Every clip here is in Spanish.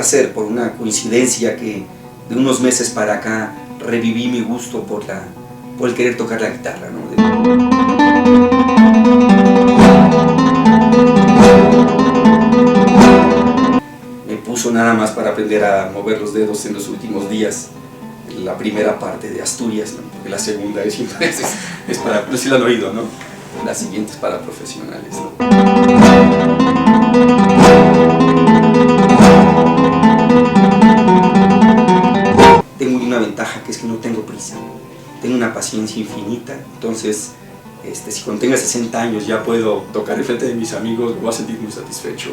placer, por una coincidencia que de unos meses para acá reviví mi gusto por el querer tocar la guitarra, ¿no? Me puso nada más para aprender a mover los dedos en los últimos días, la primera parte de Asturias, ¿no? Porque la segunda es para, pero sí lo han oído, ¿no? La siguiente es para profesionales, ¿no? Tengo una ventaja, que es que no tengo prisa, tengo una paciencia infinita, entonces si cuando tenga 60 años ya puedo tocar enfrente de mis amigos, me voy a sentir muy satisfecho.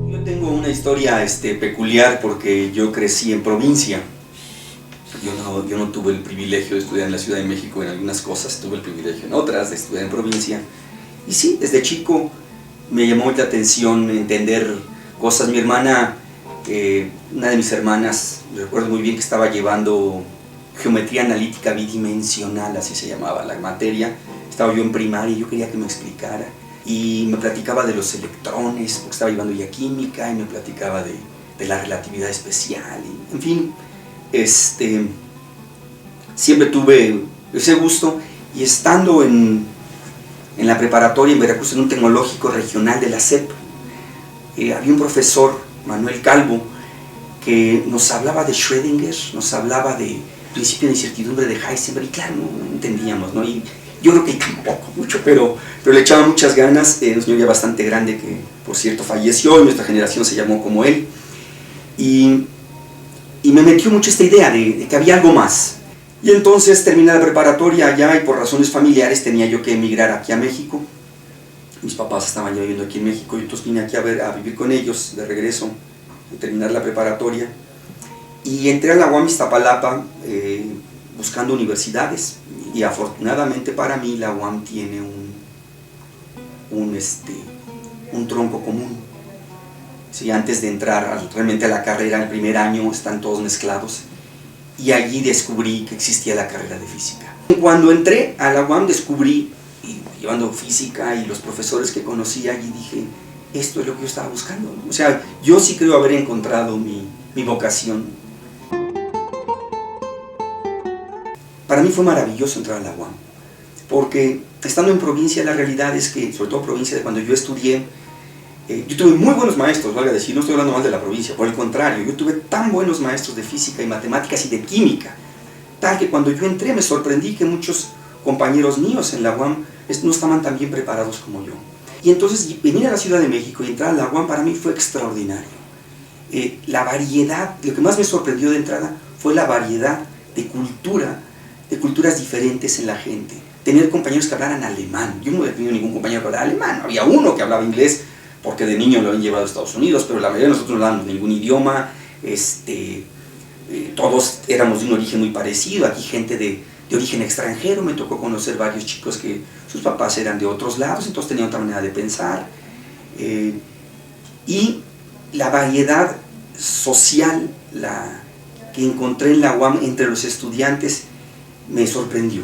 Yo tengo una historia peculiar porque yo crecí en provincia. Yo no tuve el privilegio de estudiar en la Ciudad de México en algunas cosas, tuve el privilegio en otras de estudiar en provincia. Y sí, desde chico me llamó la atención entender cosas. Mi hermana, una de mis hermanas, recuerdo muy bien que estaba llevando geometría analítica bidimensional, así se llamaba la materia. Estaba yo en primaria y yo quería que me explicara. Y me platicaba de los electrones, porque estaba llevando ya química, y me platicaba de la relatividad especial, y, en fin. Siempre tuve ese gusto, y estando en la preparatoria en Veracruz, en un tecnológico regional de la SEP, había un profesor, Manuel Calvo, que nos hablaba de Schrödinger, nos hablaba de principio de incertidumbre de Heisenberg, y claro, no entendíamos, ¿no? Y yo creo que tampoco mucho, pero le echaba muchas ganas. Un señor ya bastante grande que, por cierto, falleció, y nuestra generación se llamó como él, y me metió mucho esta idea de que había algo más. Y entonces terminé la preparatoria allá, y por razones familiares tenía yo que emigrar aquí a México. Mis papás estaban ya viviendo aquí en México, y entonces vine aquí a vivir con ellos de regreso, a terminar la preparatoria. Y entré a la UAM Iztapalapa buscando universidades, y afortunadamente para mí la UAM tiene un tronco común. Sí, antes de entrar realmente a la carrera, el primer año están todos mezclados, y allí descubrí que existía la carrera de física. Cuando entré a la UAM descubrí, y llevando física y los profesores que conocí allí, dije, esto es lo que yo estaba buscando. O sea, yo sí creo haber encontrado mi vocación. Para mí fue maravilloso entrar a la UAM, porque estando en provincia, la realidad es que, sobre todo provincia de cuando yo estudié, yo tuve muy buenos maestros, valga decir, no estoy hablando mal de la provincia, por el contrario, yo tuve tan buenos maestros de física y matemáticas y de química, tal que cuando yo entré me sorprendí que muchos compañeros míos en la UAM no estaban tan bien preparados como yo. Y entonces venir a la Ciudad de México y entrar a la UAM para mí fue extraordinario. La variedad, lo que más me sorprendió de entrada fue la variedad de culturas diferentes en la gente. Tener compañeros que hablaran alemán. Yo no he tenido ningún compañero que hablara alemán, había uno que hablaba inglés, porque de niño lo habían llevado a Estados Unidos, pero la mayoría de nosotros no hablábamos ningún idioma. Todos éramos de un origen muy parecido. Aquí gente de origen extranjero, me tocó conocer varios chicos que sus papás eran de otros lados, entonces tenían otra manera de pensar. Y la variedad social que encontré en la UAM entre los estudiantes me sorprendió.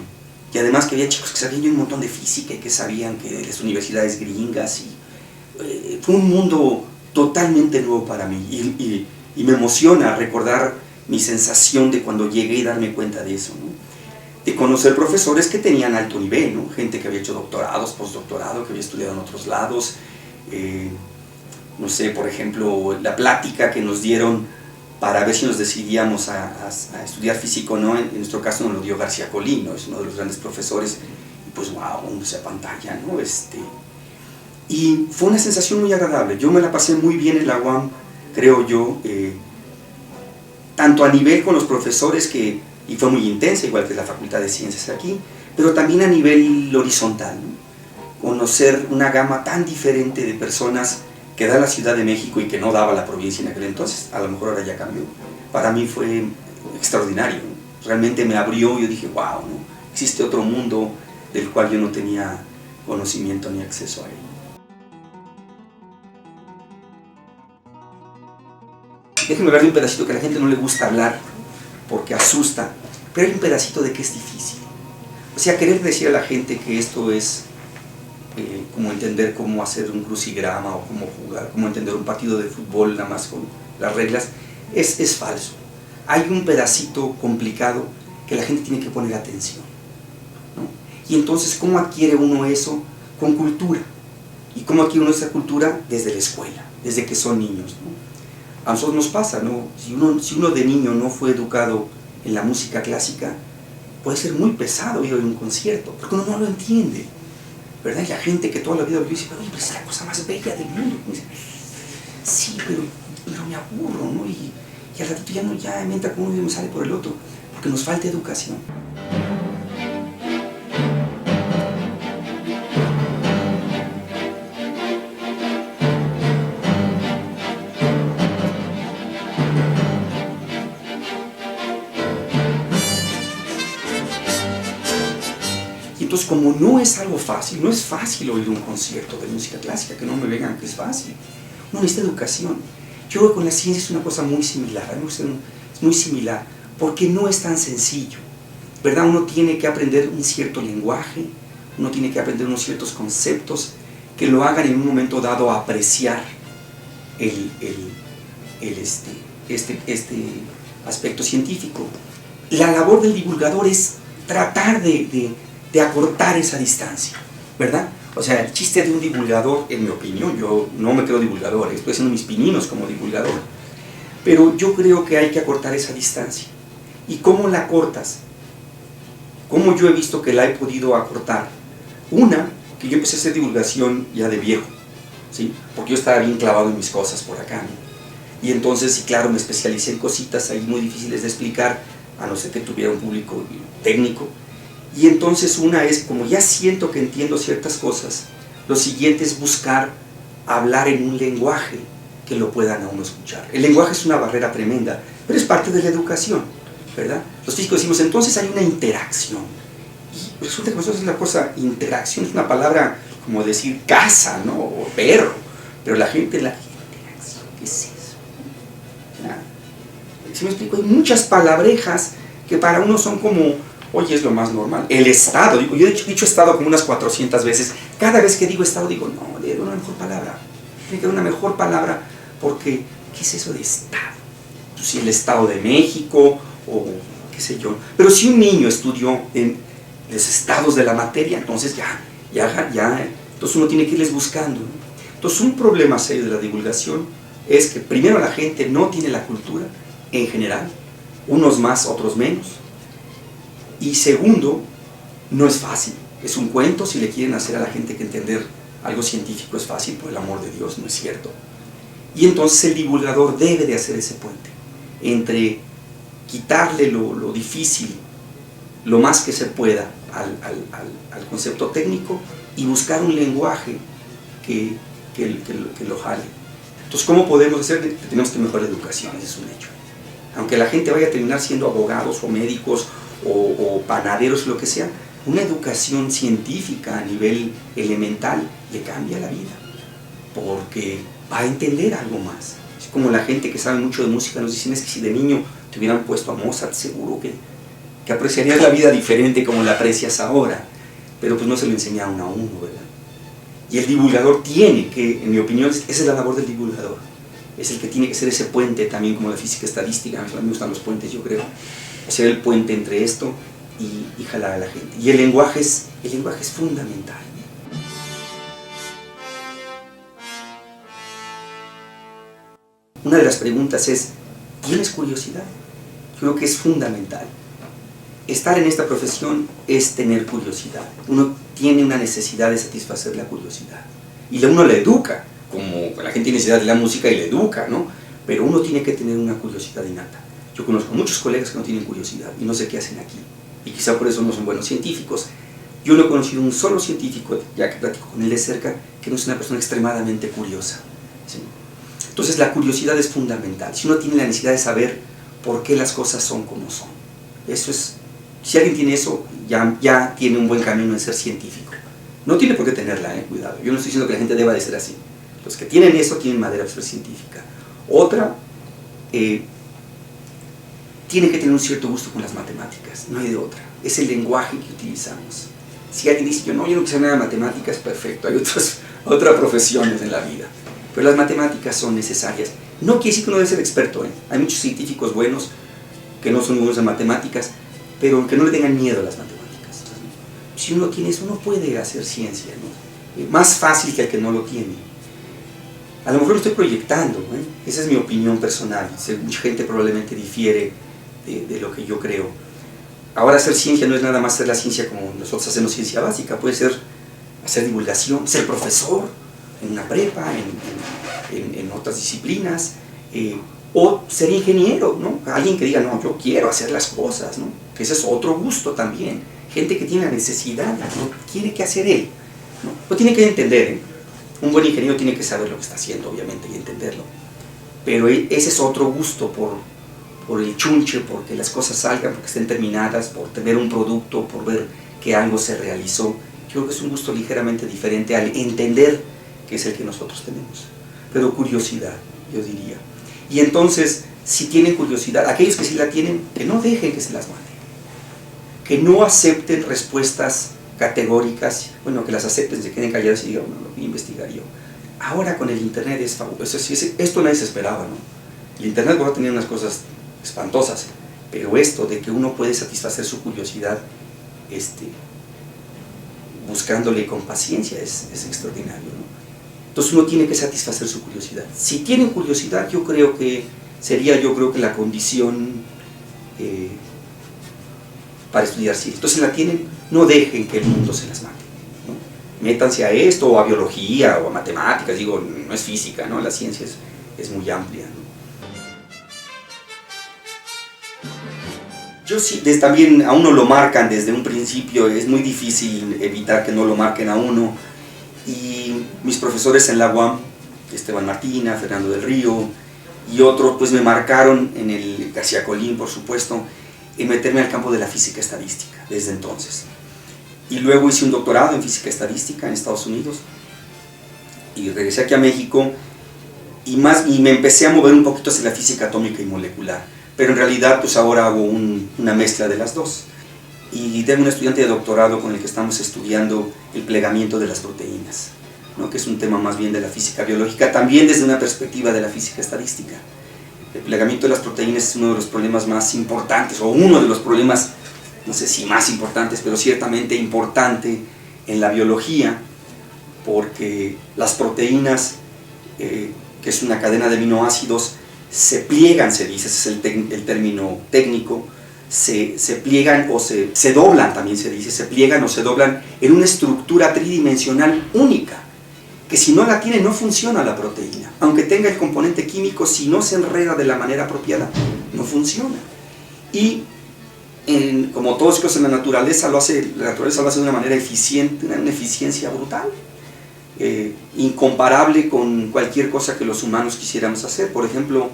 Y además que había chicos que sabían un montón de física y que sabían que de las universidades gringas, y fue un mundo totalmente nuevo para mí, y me emociona recordar mi sensación de cuando llegué y darme cuenta de eso, ¿no? De conocer profesores que tenían alto nivel, ¿no? Gente que había hecho doctorados, postdoctorado, que había estudiado en otros lados. No sé, por ejemplo, la plática que nos dieron para ver si nos decidíamos a estudiar física o no, en nuestro caso nos lo dio García Colín, ¿no? Es uno de los grandes profesores, y pues wow, se apantalla, ¿no? Y fue una sensación muy agradable. Yo me la pasé muy bien en la UAM, creo yo, tanto a nivel con los profesores, y fue muy intensa, igual que la Facultad de Ciencias aquí, pero también a nivel horizontal, ¿no? Conocer una gama tan diferente de personas que da la Ciudad de México y que no daba la provincia en aquel entonces, a lo mejor ahora ya cambió. Para mí fue extraordinario, ¿no? Realmente me abrió, yo dije, wow, ¿no? Existe otro mundo del cual yo no tenía conocimiento ni acceso a él. Déjenme hablar de un pedacito que a la gente no le gusta hablar, porque asusta, pero hay un pedacito de que es difícil. O sea, querer decir a la gente que esto es como entender cómo hacer un crucigrama o cómo jugar, cómo entender un partido de fútbol nada más con las reglas, es falso. Hay un pedacito complicado que la gente tiene que poner atención, ¿no? Y entonces, ¿cómo adquiere uno eso? Con cultura. ¿Y cómo adquiere uno esa cultura? Desde la escuela, desde que son niños, ¿no? A nosotros nos pasa, ¿no? Si uno de niño no fue educado en la música clásica, puede ser muy pesado ir a un concierto, porque uno no lo entiende, ¿verdad? Y la gente que toda la vida lo dice, pero es la cosa más bella del mundo. Y dice, sí, pero me aburro, ¿no? Y al ratito ya me entra por uno y me sale por el otro, porque nos falta educación. Y entonces, como no es algo fácil, no es fácil oír un concierto de música clásica, que no me vengan que es fácil. No necesita educación. Yo creo que con la ciencia es una cosa muy similar, es muy similar, porque no es tan sencillo, ¿verdad? Uno tiene que aprender un cierto lenguaje, uno tiene que aprender unos ciertos conceptos que lo hagan en un momento dado a apreciar este aspecto científico. La labor del divulgador es tratar de acortar esa distancia, ¿verdad? O sea, el chiste de un divulgador, en mi opinión, yo no me creo divulgador, estoy haciendo mis pininos como divulgador, pero yo creo que hay que acortar esa distancia. ¿Y cómo la acortas? ¿Cómo yo he visto que la he podido acortar? Una, que yo empecé a hacer divulgación ya de viejo, ¿sí? Porque yo estaba bien clavado en mis cosas por acá, ¿no? Y entonces, sí, claro, me especialicé en cositas ahí muy difíciles de explicar, a no ser que tuviera un público técnico. Y entonces una es, como ya siento que entiendo ciertas cosas, lo siguiente es buscar hablar en un lenguaje que lo puedan a uno escuchar. El lenguaje es una barrera tremenda, pero es parte de la educación, ¿verdad? Los físicos decimos, entonces hay una interacción. Y resulta que nosotros la cosa, interacción es una palabra como decir casa, ¿no? O perro, pero la gente, interacción, ¿qué es eso? Si me explico, hay muchas palabrejas que para uno son como, oye, es lo más normal. El Estado, digo, yo he dicho Estado como unas 400 veces. Cada vez que digo Estado, digo, no, le doy una mejor palabra. Tiene que dar una mejor palabra, porque, ¿qué es eso de Estado? Pues si el Estado de México, o qué sé yo. Pero si un niño estudió en los estados de la materia, entonces entonces uno tiene que irles buscando, ¿no? Entonces, un problema serio de la divulgación es que, primero, la gente no tiene la cultura, en general, unos más, otros menos. Y segundo, no es fácil, es un cuento. Si le quieren hacer a la gente que entender algo científico es fácil, por el amor de Dios, no es cierto. Y entonces el divulgador debe de hacer ese puente entre quitarle lo difícil, lo más que se pueda al concepto técnico, y buscar un lenguaje que lo jale. Entonces, ¿cómo podemos hacer? Tenemos que mejorar la educación, ese es un hecho. Aunque la gente vaya a terminar siendo abogados o médicos o panaderos, lo que sea, una educación científica a nivel elemental le cambia la vida, porque va a entender algo más. Es como la gente que sabe mucho de música nos dicen, es que si de niño te hubieran puesto a Mozart, seguro que apreciarías la vida diferente como la aprecias ahora, pero pues no se lo enseñaron a uno, ¿verdad? Y el divulgador tiene que, en mi opinión, esa es la labor del divulgador, es el que tiene que ser ese puente, también como la física estadística. A mí me gustan los puentes, yo creo, hacer el puente entre esto y jalar a la gente. Y el lenguaje es fundamental. Una de las preguntas es, ¿tienes curiosidad? Yo creo que es fundamental. Estar en esta profesión es tener curiosidad. Uno tiene una necesidad de satisfacer la curiosidad. Y uno la educa, como la gente tiene necesidad de la música y la educa, ¿no? Pero uno tiene que tener una curiosidad innata. Yo conozco muchos colegas que no tienen curiosidad y no sé qué hacen aquí. Y quizá por eso no son buenos científicos. Yo no he conocido un solo científico, ya que platico con él de cerca, que no es una persona extremadamente curiosa, ¿sí? Entonces la curiosidad es fundamental. Si uno tiene la necesidad de saber por qué las cosas son como son, eso es, si alguien tiene eso, ya tiene un buen camino en ser científico. No tiene por qué tenerla, cuidado. Yo no estoy diciendo que la gente deba de ser así. Los que tienen eso tienen madera para ser científica. Otra, tiene que tener un cierto gusto con las matemáticas, no hay de otra. Es el lenguaje que utilizamos. Si alguien dice, yo no quiero nada de matemáticas, perfecto, hay otras profesiones en la vida. Pero las matemáticas son necesarias. No quiere decir que uno debe ser experto, ¿eh? Hay muchos científicos buenos que no son buenos en matemáticas, pero que no le tengan miedo a las matemáticas. Si uno tiene eso, uno puede hacer ciencia, ¿no? Más fácil que el que no lo tiene. A lo mejor lo estoy proyectando, ¿eh? Esa es mi opinión personal. Mucha gente probablemente difiere de lo que yo creo. Ahora hacer ciencia no es nada más hacer la ciencia como nosotros hacemos ciencia básica, puede ser hacer divulgación, ser profesor en una prepa, en otras disciplinas, o ser ingeniero, ¿no? Alguien que diga, no, yo quiero hacer las cosas, ¿no? Que ese es otro gusto también. Gente que tiene la necesidad, ¿no? Quiere que hacer él, ¿no? Lo tiene que entender, ¿eh? Un buen ingeniero tiene que saber lo que está haciendo, obviamente, y entenderlo. Pero ese es otro gusto por el chunche, porque las cosas salgan, porque estén terminadas, por tener un producto, por ver que algo se realizó. Yo creo que es un gusto ligeramente diferente al entender, que es el que nosotros tenemos. Pero curiosidad, yo diría. Y entonces, si tienen curiosidad, aquellos que sí la tienen, que no dejen que se las manden. Que no acepten respuestas categóricas, bueno, que las acepten, se queden callados y digan, no, lo voy a investigar yo. Ahora con el internet es fabuloso, esto nadie se esperaba, ¿no? El internet va a tener unas cosas espantosas, pero esto de que uno puede satisfacer su curiosidad buscándole con paciencia es extraordinario, ¿no? Entonces uno tiene que satisfacer su curiosidad. Si tienen curiosidad, yo creo que sería la condición para estudiar ciencia. Entonces la tienen, no dejen que el mundo se las mate, ¿no? Métanse a esto, o a biología, o a matemáticas, digo, no es física, ¿no? La ciencia es muy amplia, ¿no? Yo sí, también a uno lo marcan desde un principio, es muy difícil evitar que no lo marquen a uno. Y mis profesores en la UAM, Esteban Martina, Fernando del Río y otros, pues me marcaron en el García Colín, por supuesto, en meterme al campo de la física estadística, desde entonces. Y luego hice un doctorado en física estadística en Estados Unidos y regresé aquí a México y me empecé a mover un poquito hacia la física atómica y molecular, pero en realidad pues ahora hago una mezcla de las dos. Y tengo un estudiante de doctorado con el que estamos estudiando el plegamiento de las proteínas, ¿no? Que es un tema más bien de la física biológica, también desde una perspectiva de la física estadística. El plegamiento de las proteínas es uno de los problemas más importantes, o uno de los problemas, no sé si más importantes, pero ciertamente importante en la biología, porque las proteínas, que es una cadena de aminoácidos, se pliegan, se dice, ese es el término técnico, se pliegan o se doblan, también se dice, se pliegan o se doblan en una estructura tridimensional única, que si no la tiene no funciona la proteína, aunque tenga el componente químico, si no se enreda de la manera apropiada, no funciona. Y como todas las cosas en la naturaleza lo hace de una manera eficiente, una eficiencia brutal, incomparable con cualquier cosa que los humanos quisiéramos hacer. Por ejemplo,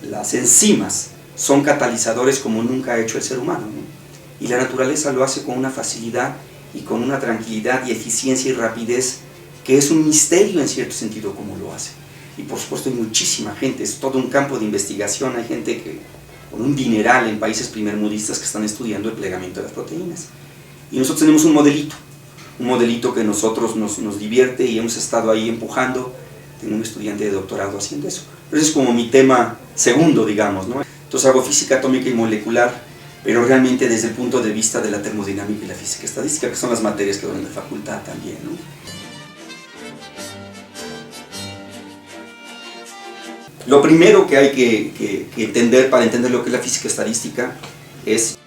las enzimas son catalizadores como nunca ha hecho el ser humano, ¿no? Y la naturaleza lo hace con una facilidad y con una tranquilidad y eficiencia y rapidez que es un misterio en cierto sentido como lo hace. Y por supuesto hay muchísima gente, es todo un campo de investigación, hay gente con un dineral en países primermundistas que están estudiando el plegamiento de las proteínas. Y nosotros tenemos un modelito que nosotros nos divierte y hemos estado ahí empujando. Tengo un estudiante de doctorado haciendo eso. Pero ese es como mi tema segundo, digamos, ¿no? Entonces hago física atómica y molecular, pero realmente desde el punto de vista de la termodinámica y la física estadística, que son las materias que doy en la facultad también, ¿no? Lo primero que hay que entender para entender lo que es la física estadística es